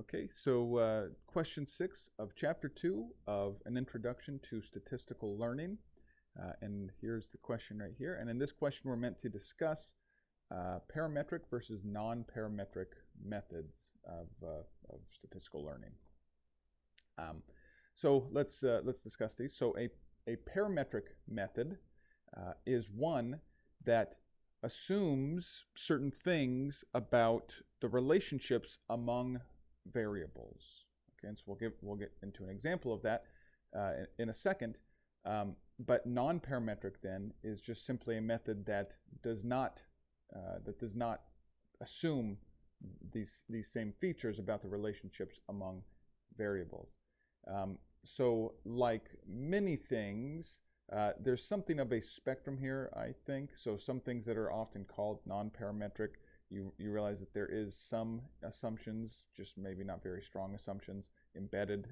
Okay, so question 6 of chapter 2 of an introduction to statistical learning. And here's the question right here. And in this question, we're meant to discuss parametric versus non-parametric methods of statistical learning. So let's discuss these. So a parametric method is one that assumes certain things about the relationships among variables. Okay, and so we'll get into an example of that in a second. But non-parametric then is just simply a method that does not assume these same features about the relationships among variables. So like many things, there's something of a spectrum here, I think. So some things that are often called non-parametric, you realize that there is some assumptions, just maybe not very strong assumptions, embedded.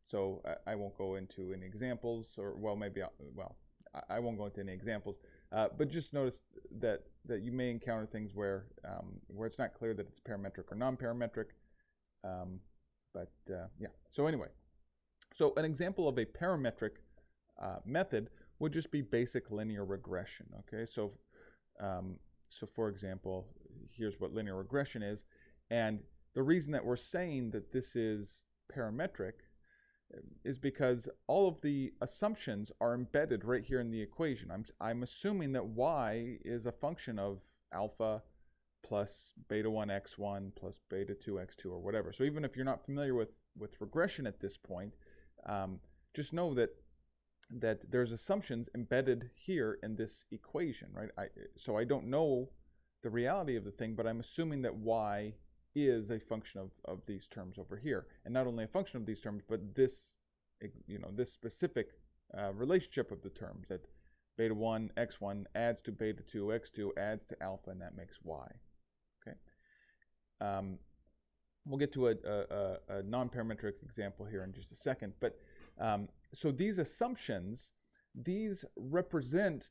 So I won't go into any examples, or well, maybe I won't go into any examples. But just notice that you may encounter things where it's not clear that it's parametric or non-parametric. Yeah. So anyway, so an example of a parametric method would just be basic linear regression. Okay, so for example, here's what linear regression is, and the reason that we're saying that this is parametric is because all of the assumptions are embedded right here in the equation. I'm assuming that y is a function of alpha plus beta 1 x1 plus beta 2 x2 or whatever. So even if you're not familiar with regression at this point, just know that there's assumptions embedded here in this equation, right? So I don't know the reality of the thing, but I'm assuming that y is a function of these terms over here, and not only a function of these terms, but this, this specific relationship of the terms, that beta 1 x1 adds to beta 2 x2 adds to alpha, and that makes y. Okay. We'll get to a non-parametric example here in just a second, but so these assumptions, these represent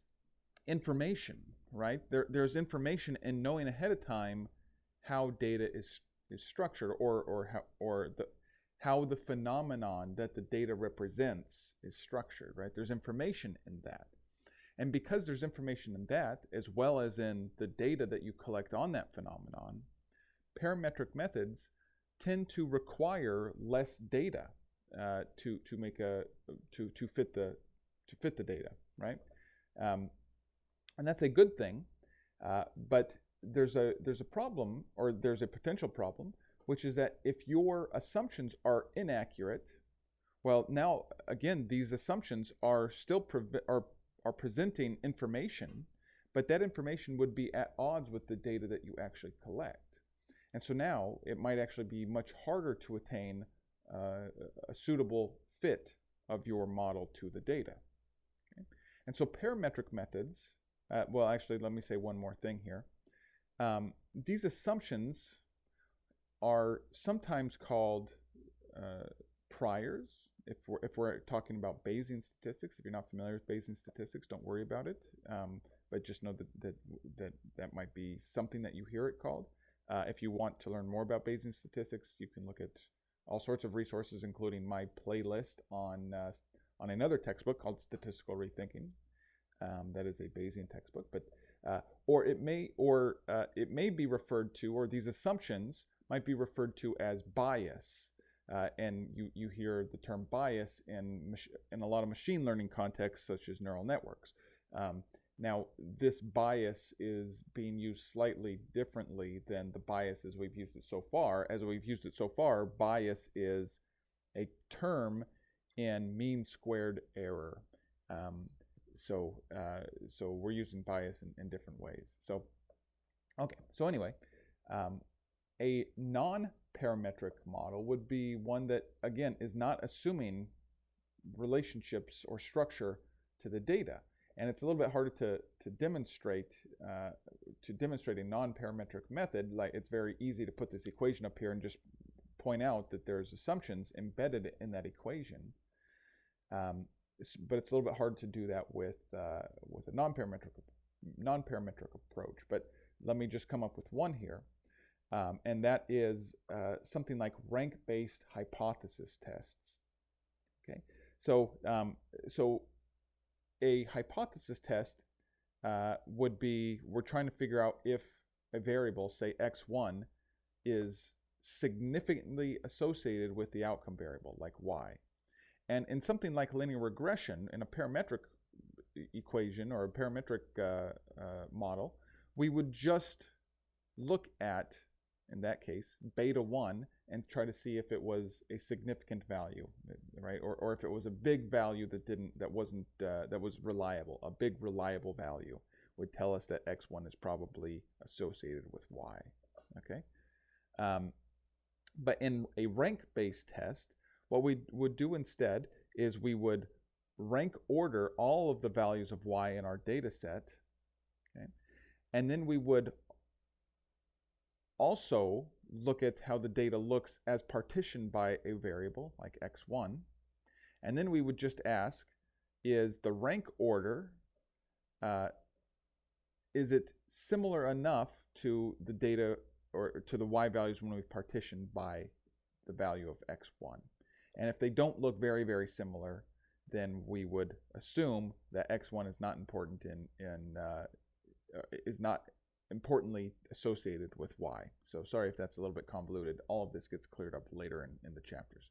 information, right? There's information in knowing ahead of time how data is structured, or how the phenomenon that the data represents is structured, right? There's information in that. And because there's information in that, as well as in the data that you collect on that phenomenon, parametric methods tend to require less data to fit the data, right? And that's a good thing, but there's a problem, or there's a potential problem, which is that if your assumptions are inaccurate, well, now again, these assumptions are still are presenting information, but that information would be at odds with the data that you actually collect. And so now it might actually be much harder to attain a suitable fit of your model to the data. Okay? And so parametric methods, well, actually, let me say one more thing here. These assumptions are sometimes called priors. If we're talking about Bayesian statistics, if you're not familiar with Bayesian statistics, don't worry about it. But just know that might be something that you hear it called. If you want to learn more about Bayesian statistics, you can look at all sorts of resources, including my playlist on another textbook called Statistical Rethinking. That is a Bayesian textbook, but it may be referred to, or these assumptions might be referred to as bias. And you hear the term bias in a lot of machine learning contexts, such as neural networks. Now, this bias is being used slightly differently than the bias as we've used it so far. As we've used it so far, bias is a term in mean squared error. So we're using bias in different ways. So, okay. So anyway, a non-parametric model would be one that, again, is not assuming relationships or structure to the data. And it's a little bit harder to demonstrate a non-parametric method. Like, it's very easy to put this equation up here and just point out that there's assumptions embedded in that equation. But it's a little bit hard to do that with a non-parametric approach. But let me just come up with one here. and that is something like rank-based hypothesis tests. Okay, so a hypothesis test would be, we're trying to figure out if a variable, say x1, is significantly associated with the outcome variable, like y. And in something like linear regression, in a parametric equation or a parametric model, we would just look at, in that case, beta 1 and try to see if it was a significant value, right? Or if it was a big value that was reliable. A big reliable value would tell us that x1 is probably associated with y. Okay. But in a rank-based test, what we would do instead is we would rank order all of the values of y in our data set, okay? And then we would also look at how the data looks as partitioned by a variable like x1. And then we would just ask, is the rank order, is it similar enough to the data or to the y values when we partition by the value of x1? And if they don't look very, very similar, then we would assume that x1 is not important is not importantly associated with y. So sorry if that's a little bit convoluted. All of this gets cleared up later in the chapters.